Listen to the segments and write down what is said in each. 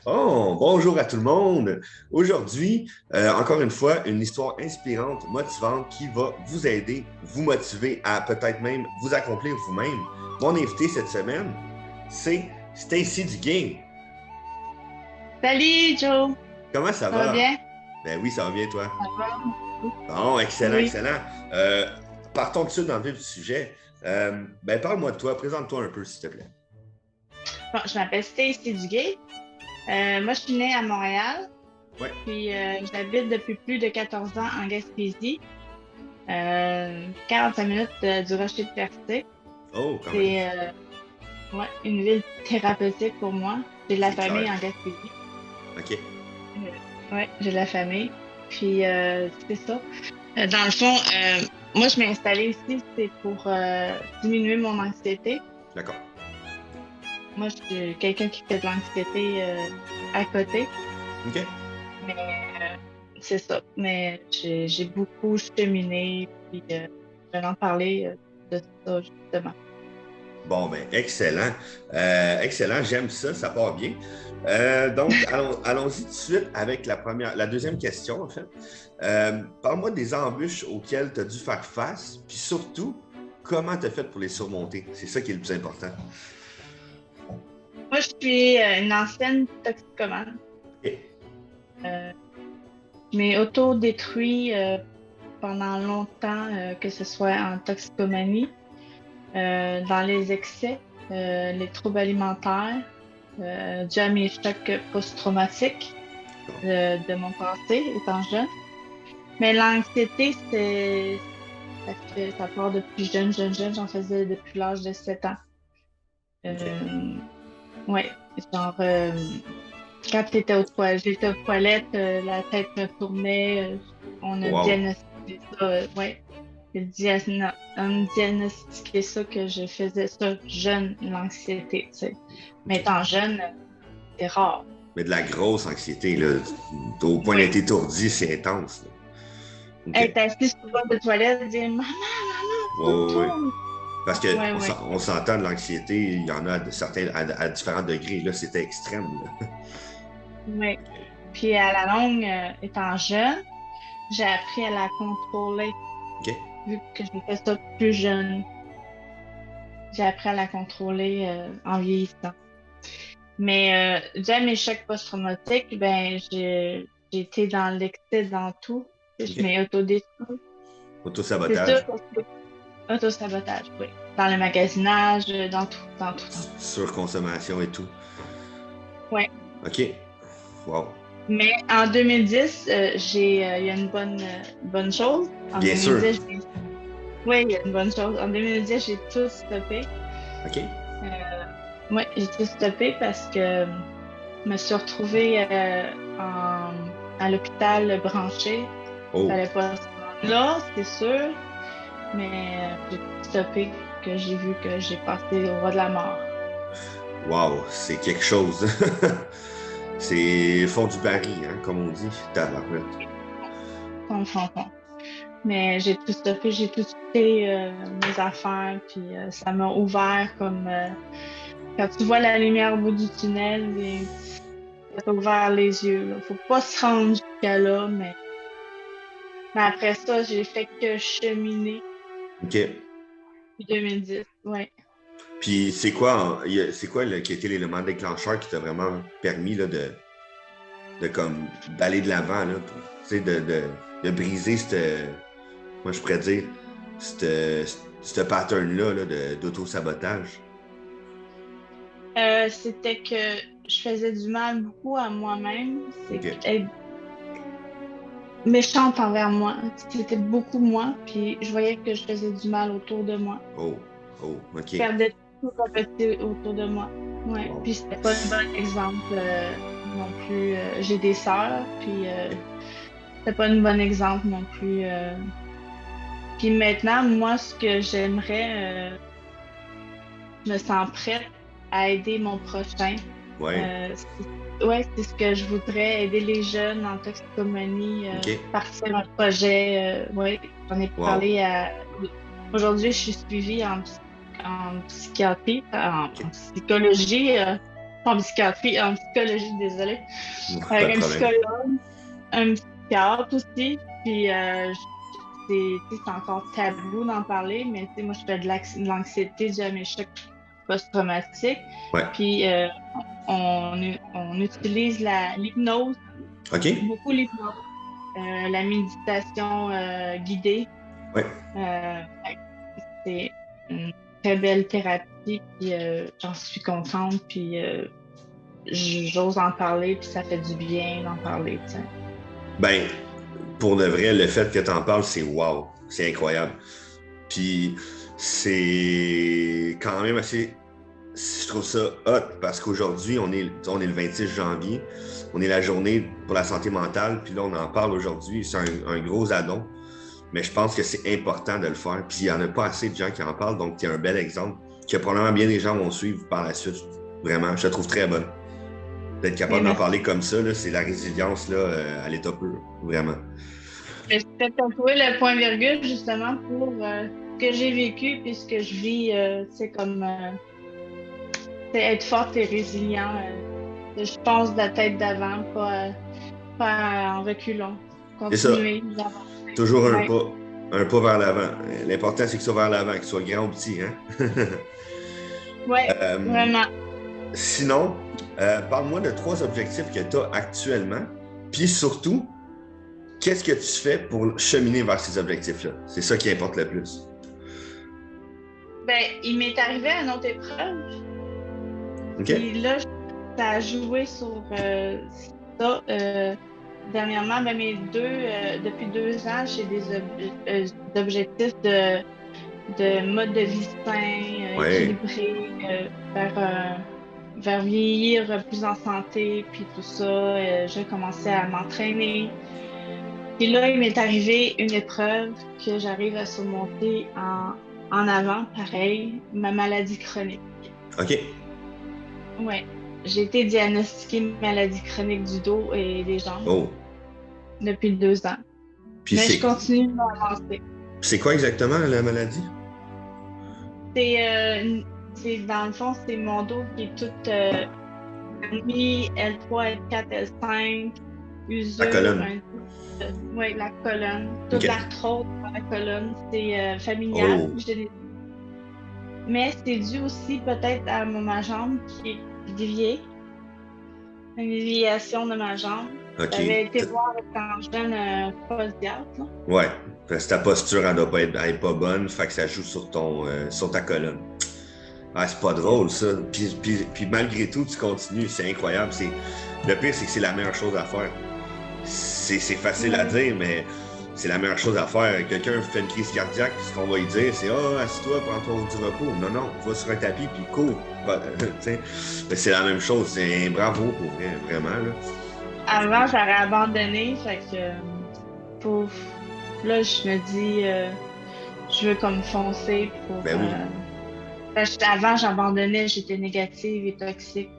Oh, bonjour à tout le monde. Aujourd'hui, encore une fois, une histoire inspirante, motivante qui va vous aider, vous motiver à peut-être même vous accomplir vous-même. Mon invité cette semaine, c'est Stacy Duguay. Salut Joe, Comment ça ça va va? bien? Ben oui, ça va bien, toi. Ça va? Bon, excellent, Oui. excellent. Partons tout de suite dans le vif du sujet. Ben, parle-moi de toi, présente-toi un peu, s'il te plaît. Bon, je m'appelle Stacy Duguay. Moi, je suis née à Montréal, Ouais. puis j'habite depuis plus de 14 ans en Gaspésie, 45 minutes du Rocher de Percé. Oh, quand même. C'est ouais, une ville thérapeutique pour moi. J'ai de la C'est famille clair. en Gaspésie. OK. Ouais, j'ai de la famille. Puis c'est ça. Dans le fond, moi, je m'ai installée ici, c'est pour diminuer mon anxiété. D'accord. Moi, je suis quelqu'un qui fait de l'anxiété à côté, OK. mais c'est ça. Mais j'ai beaucoup cheminé, puis je vais en parler de ça, justement. Bon, ben, excellent. Excellent, j'aime ça, ça part bien. Donc, allons-y tout de suite avec la deuxième question, en fait. Parle-moi des embûches auxquelles tu as dû faire face, puis surtout, comment tu as fait pour les surmonter? C'est ça qui est le plus important. Moi, je suis une ancienne toxicomane. OK. Euh, je m'ai auto-détruit pendant longtemps, que ce soit en toxicomanie, dans les excès, les troubles alimentaires, dû à mes chocs post-traumatiques de mon passé étant jeune. Mais l'anxiété, ça part depuis jeune. J'en faisais depuis l'âge de 7 ans. OK. Euh, ouais, genre, quand j'étais aux toilettes, la tête me tournait, on a Wow. diagnostiqué ça, ouais. On a diagnostiqué ça que je faisais ça jeune, l'anxiété, tu sais. Mais OK. étant jeune, c'est rare. Mais de la grosse anxiété, là, au point Oui. d'être étourdi, c'est intense, là. OK. Être assis sur le bord de toilette, dire maman, Ouais, ça me ouais, ouais. tourne. Parce Ouais, qu'on ouais. on s'entend de l'anxiété, il y en a à différents degrés. Là, c'était extrême, là. Ouais. Puis à la longue, étant jeune, j'ai appris à la contrôler, OK. vu que j'ai fait ça plus jeune. J'ai appris à la contrôler en vieillissant. Mais dû à mes chocs post-traumatiques, ben j'ai été dans l'excès dans tout. Je OK. m'ai autodétruit. C'est sûr Autosabotage. que c'est auto-sabotage, oui. Dans le magasinage, dans tout, dans tout, dans tout. Surconsommation et tout. Ouais. OK. Wow. Mais en 2010, il y a une bonne chose. En Bien sûr. 2010, oui, il y a une bonne chose. En 2010, j'ai tout stoppé. OK. Euh, ouais, j'ai tout stoppé parce que je me suis retrouvée à l'hôpital branché. Oh. Fallait pas se rendre là, c'est sûr, mais j'ai tout stoppé, que j'ai vu que j'ai passé au roi de la mort. Wow. C'est quelque chose. C'est fond du baril, hein, comme on dit. Tabarouette. Fond, fond, fond. Mais j'ai tout stoppé, j'ai tout quitté mes affaires, puis ça m'a ouvert comme quand tu vois la lumière au bout du tunnel, et ça t'a ouvert les yeux. Là. Faut pas se rendre jusqu'à là, mais après ça, j'ai fait que cheminer OK. depuis 2010. Ouais. Puis c'est quoi qui a été l'élément déclencheur qui t'a vraiment permis là, de comme d'aller de l'avant, là, pour, tu sais, de briser moi je pourrais dire, ce pattern-là là, d'auto-sabotage. C'était que je faisais du mal beaucoup à moi-même. C'est OK. être méchante envers moi. C'était beaucoup moi, puis je voyais que je faisais du mal autour de moi. Oh, oh, Je OK. perdais tout le petit autour de moi. Ouais. Wow. Puis c'était pas un bon exemple non plus. J'ai des sœurs, puis OK. c'était pas un bon exemple non plus. Puis maintenant, moi, ce que j'aimerais, je me sens prête à aider mon prochain. Ouais. Ouais, c'est ce que je voudrais, aider les jeunes en toxicomanie, OK. partir un projet. Ouais, j'en ai Wow. parlé à. Aujourd'hui, je suis suivie en psychiatrie, en OK. psychologie. En psychiatrie, en psychologie, désolée. Pas Avec de un problème. psychologue, un psychiatre aussi. Puis c'est encore tabou d'en parler, mais moi, je fais de l'anxiété due à mes chocs post-traumatiques. Ouais. Puis on utilise l'hypnose, OK? beaucoup l'hypnose, la méditation guidée. Ouais. Ouais, c'est une très belle thérapie, puis j'en suis contente, puis j'ose en parler, puis ça fait du bien d'en parler, tu sais. Ben, pour de vrai, le fait que tu en parles, c'est wow. C'est incroyable. Puis, c'est quand même assez. Je trouve ça hot parce qu'aujourd'hui, on est le 26 janvier. On est la journée pour la santé mentale. Puis là, on en parle aujourd'hui. C'est un gros addon. Mais je pense que c'est important de le faire. Puis il n'y en a pas assez de gens qui en parlent. Donc, tu es un bel exemple que probablement bien des gens vont suivre par la suite. Vraiment, je te trouve très bonne. D'être capable d'en Merci. parler comme ça, là, c'est la résilience là, à l'état pur. Vraiment. Mais c'est peut-être trouver le point virgule justement pour ce que j'ai vécu puis ce que je vis, c'est comme c'est être forte et résilient. Je pense de la tête d'avant, pas en reculant. C'est ça. Continuer d'avant. Toujours Ouais. un pas vers l'avant. L'important, c'est que ce soit vers l'avant, qu'il soit grand ou petit. Hein? Ouais, vraiment. Sinon, parle-moi de 3 objectifs que tu as actuellement. Puis surtout, qu'est-ce que tu fais pour cheminer vers ces objectifs-là? C'est ça qui importe le plus. Ben, il m'est arrivé une autre épreuve. OK? Puis là, ça a joué sur ça. Dernièrement, ben, depuis 2 ans, j'ai objectifs de mode de vie sain, Ouais. équilibré, vers vieillir plus en santé, puis tout ça. J'ai commencé à m'entraîner. Puis là, il m'est arrivé une épreuve que j'arrive à surmonter en avant, pareil, ma maladie chronique. OK. Ouais. J'ai été diagnostiquée maladie chronique du dos et des jambes Oh. depuis 2 ans. Puis Mais je continue d'avancer. c'est quoi exactement la maladie? Dans le fond, c'est mon dos qui est tout mis L3, L4, L5, La usure, colonne. ouais, la colonne, toute OK. l'arthrose dans la colonne, c'est familial. Oh. Mais c'est dû aussi peut-être à ma jambe qui est déviée, une déviation de ma jambe. OK. J'avais été voir quand jeune un podiatre, là. Ouais. Parce que ta posture, elle doit pas être pas bonne. Fait que ça joue sur ta colonne. Ah, c'est pas drôle, ça. Puis malgré tout, tu continues. C'est incroyable. Le pire, c'est que c'est la meilleure chose à faire. C'est facile à dire, mais c'est la meilleure chose à faire. Quelqu'un fait une crise cardiaque, ce qu'on va lui dire, c'est « Ah, assis-toi, prends-toi du repos. » Non, non, va sur un tapis puis cours. C'est la même chose. C'est un bravo pour vrai, vraiment. Là. Avant, j'aurais abandonné, fait que pour... là, je me dis, je veux comme foncer pour... Ben oui. Avant, j'abandonnais, j'étais négative et toxique.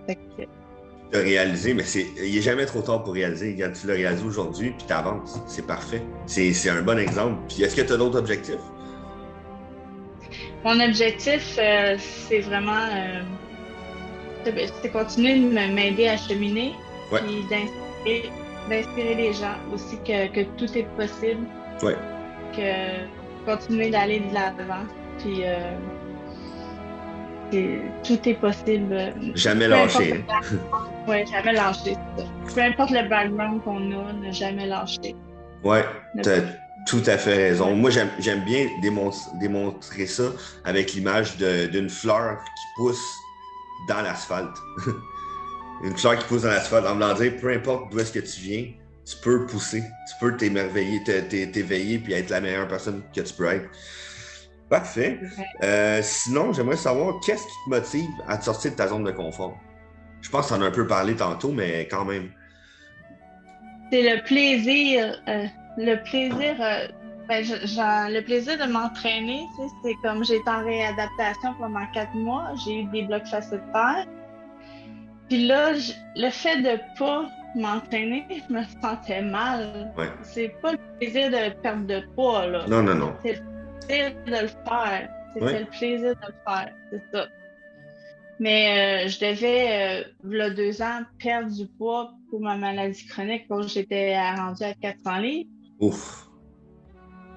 Fait que... Tu as réalisé, mais il n'est jamais trop tard pour réaliser. Regarde, tu l'as réalisé aujourd'hui, puis tu avances. C'est parfait. C'est un bon exemple. Puis est-ce que tu as d'autres objectifs? Mon objectif, c'est vraiment c'est continuer de m'aider à cheminer, Ouais. puis d'inspirer les gens aussi que tout est possible, Ouais. que continuer d'aller de l'avant, puis tout est possible. Jamais Peu importe lâcher. Ouais, jamais lâcher. Ça. Peu importe le background qu'on a, ne jamais lâcher. Ouais, tu as tout à fait raison. Moi, j'aime bien démontrer ça avec l'image d'une fleur qui pousse dans l'asphalte. Une fleur qui pousse dans l'asphalte. En voulant dire, peu importe d'où est-ce que tu viens, tu peux pousser, tu peux t'émerveiller, t'éveiller puis être la meilleure personne que tu peux être. Parfait. Sinon, j'aimerais savoir qu'est-ce qui te motive à te sortir de ta zone de confort? Je pense que tu en as un peu parlé tantôt, mais quand même. C'est le plaisir. Le plaisir, le plaisir de m'entraîner, c'est comme j'ai été en réadaptation pendant 4 mois, j'ai eu des blocs fasciculaires. Puis là, le fait de pas m'entraîner, je me sentais mal. Ouais. C'est pas le plaisir de perdre de poids, là. Non, non, non. C'est le plaisir de le faire. C'était le plaisir de le faire, c'est ça. Mais je devais, il y a 2 ans, perdre du poids pour ma maladie chronique. Donc, j'étais rendue à 400 livres. Ouf.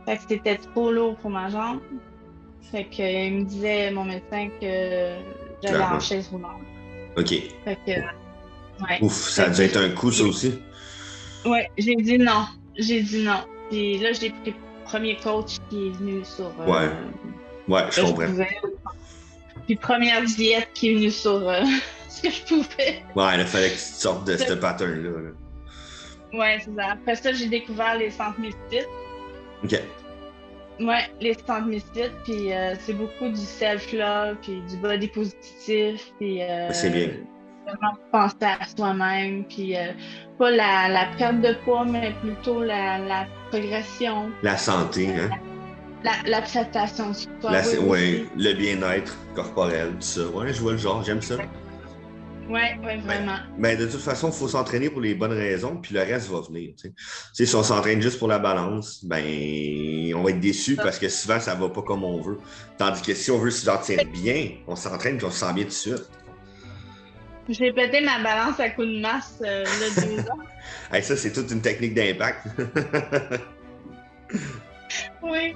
Fait que c'était trop lourd pour ma jambe. Fait que, il me disait, mon médecin, que j'allais en Clairement. chaise roulante. OK. Fait que, ouais. Ouf, ça a Fait dû que être un coup, ça aussi. ouais, j'ai dit non. J'ai dit non. Puis là, j'ai pris le premier coach qui est venu sur Ouais. Ouais, je ce que je comprends. pouvais. Puis première diète qui est venue sur ce que je pouvais. Ouais, il fallait que tu te sortes de ce pattern-là. Là. Ouais, c'est ça. Après ça, j'ai découvert les centres mystiques. OK. Ouais, les centres mystiques. Puis c'est beaucoup du self-love, puis du body positif, puis C'est bien. vraiment penser à soi-même, puis pas la perte de poids, mais plutôt la progression, La santé, hein? l'acceptation de soi, oui, Ouais, aussi. le bien-être corporel, tout ça. Ouais, je vois le genre, j'aime ça. Ouais, ouais, vraiment. Mais de toute façon, il faut s'entraîner pour les bonnes raisons, puis le reste va venir. Tu sais, si on s'entraîne juste pour la balance, ben on va être déçu parce que souvent, ça va pas comme on veut. Tandis que si on veut se sentir bien, on s'entraîne puis on se sent bien tout de suite. J'ai pété ma balance à coup de masse là 2 ans. Hey, ça, c'est toute une technique d'impact. Oui,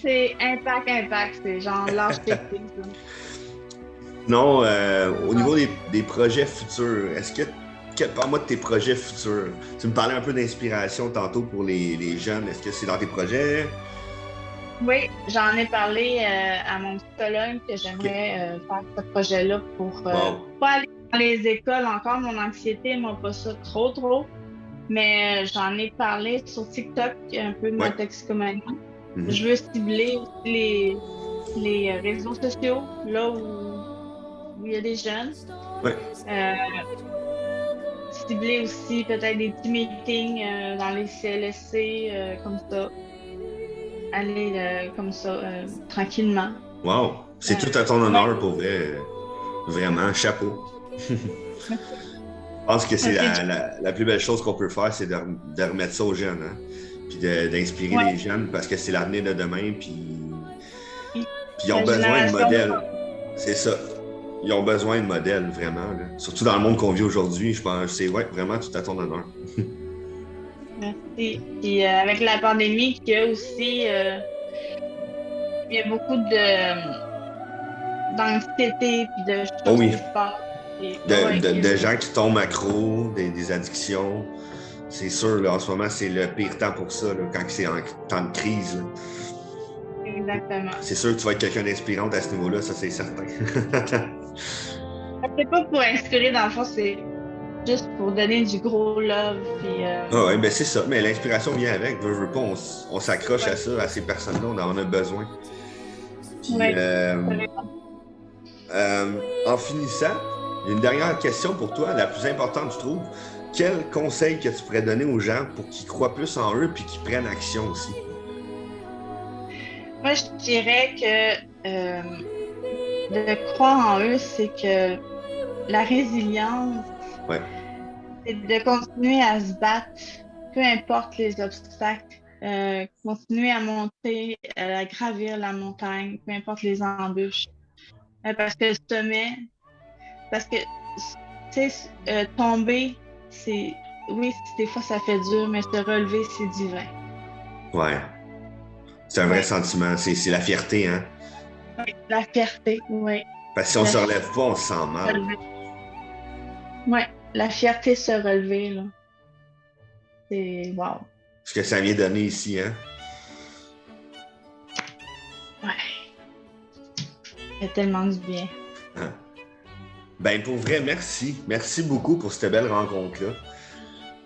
c'est impact. C'est genre lâcher prise. Non, au niveau des projets futurs, parle-moi de tes projets futurs. Tu me parlais un peu d'inspiration tantôt pour les jeunes. Est-ce que c'est dans tes projets? Oui, j'en ai parlé à mon psychologue que j'aimerais faire ce projet-là pour Wow. pas aller dans les écoles encore. Mon anxiété, moi, pas ça trop. Mais j'en ai parlé sur TikTok un peu de ma Ouais. toxicomanie. Mhm. Je veux cibler aussi les réseaux sociaux, là où il y a des jeunes. Ouais. Cibler aussi peut-être des petits meetings dans les CLSC, comme ça. Aller comme ça, tranquillement. Wow. C'est tout à ton honneur pour vrai. Vraiment, chapeau. Je pense que c'est Merci. la plus belle chose qu'on peut faire, c'est de remettre ça aux jeunes, hein? Puis d'inspirer Ouais, les jeunes parce que c'est l'avenir de demain, puis ils ont la besoin de génération. modèles. C'est ça. Ils ont besoin de modèles, vraiment. Là. Surtout dans le monde qu'on vit aujourd'hui, je pense que c'est vraiment tout à ton honneur. Merci. Puis avec la pandémie qu'il y a aussi, il y a beaucoup d'anxiété puis de Oh choses oui, qui se passent. Et, ouais, de gens qui tombent accros, des addictions. C'est sûr, là, en ce moment, c'est le pire temps pour ça, là, quand c'est en temps de crise. Là. exactement. C'est sûr que tu vas être quelqu'un d'inspirant à ce niveau-là, ça c'est certain. C'est pas pour inspirer, dans le fond, c'est juste pour donner du gros love. Puis, Ah ouais, ben c'est ça. Mais l'inspiration vient avec. Veux pas, on s'accroche à ouais, ça, à ces personnes-là, on en a besoin. Puis, ouais. en finissant, il y a une dernière question pour toi, la plus importante, je trouve. Quel conseil que tu pourrais donner aux gens pour qu'ils croient plus en eux puis qu'ils prennent action aussi? Moi, je dirais que de croire en eux, c'est que la résilience, Ouais. c'est de continuer à se battre, peu importe les obstacles, continuer à monter, à gravir la montagne, peu importe les embûches. Parce que le sommet, parce que, tu sais, tomber, c'est, oui, des fois ça fait dur, mais se relever, c'est divin. Ouais. C'est un vrai Ouais. sentiment. C'est la fierté, hein? La fierté, oui. Parce que si on La se fierté relève pas, on se sent se mal. relever. Ouais, la fierté se relever, là. C'est wow. Ce que ça vient donner ici, hein? Ouais. Il y a tellement du bien. Hein? Ben, pour vrai, merci. Merci beaucoup pour cette belle rencontre-là.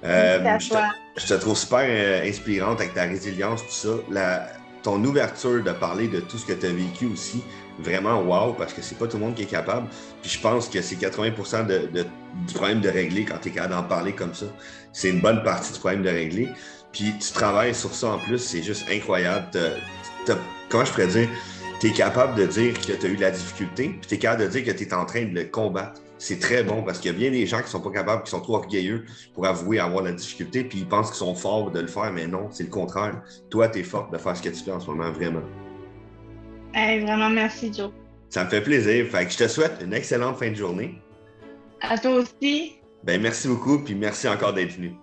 Merci à Je te, toi. je te trouve super inspirante avec ta résilience, tout ça. Ton ouverture de parler de tout ce que tu as vécu aussi, vraiment wow, parce que c'est pas tout le monde qui est capable. Puis je pense que c'est 80% du problème de régler quand tu es capable d'en parler comme ça. C'est une bonne partie du problème de régler. Puis tu travailles sur ça en plus, c'est juste incroyable. Comment je pourrais dire? Tu es capable de dire que tu as eu de la difficulté, puis tu es capable de dire que tu es en train de le combattre. C'est très bon parce qu'il y a bien des gens qui sont pas capables, qui sont trop orgueilleux pour avouer avoir de la difficulté, puis ils pensent qu'ils sont forts de le faire, mais non, c'est le contraire. Toi, tu es forte de faire ce que tu fais en ce moment, vraiment. Hey, vraiment, merci, Joe. Ça me fait plaisir. Fait que je te souhaite une excellente fin de journée. À toi aussi. Ben, merci beaucoup, puis merci encore d'être venu.